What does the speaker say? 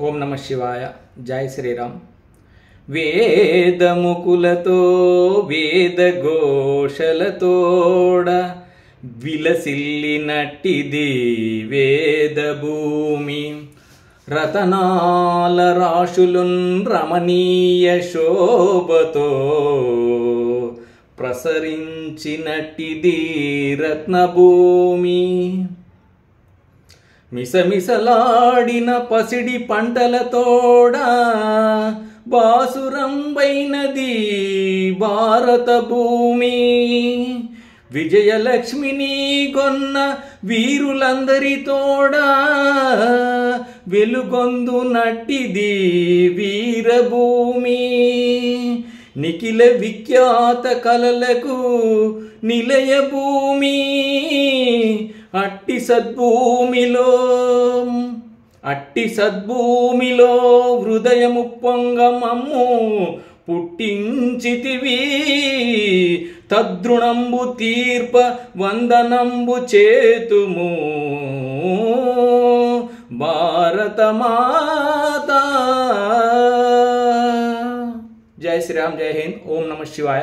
ఓం నమ శివాయ. జై శ్రీరామ్. వేదముకులతో వేద ఘోషలతోడ విలసిల్లినట్టిది వేద భూమి. రతనాల రాశులున్ రమణీయ శోభతో ప్రసరించినట్టిది రత్నభూమి. మిసమిసలాడిన పసిడి పంటలతోడ బాసురంబైనది భారత భూమి. విజయలక్ష్మిని గొన్న వీరులందరితోడ వెలుగొందునట్టిది వీరభూమి. నిఖిల విఖ్యాత కళలకు నిలయ భూమి. అట్టి సద్భూమిలో హృదయము పొంగమమ్ము పుట్టించితివి. తద్రుణంబు తీర్ప వందనంబు చేతుము భారత మాత. జై శ్రీరామ్. జై హింద్. ఓం నమ శివాయ.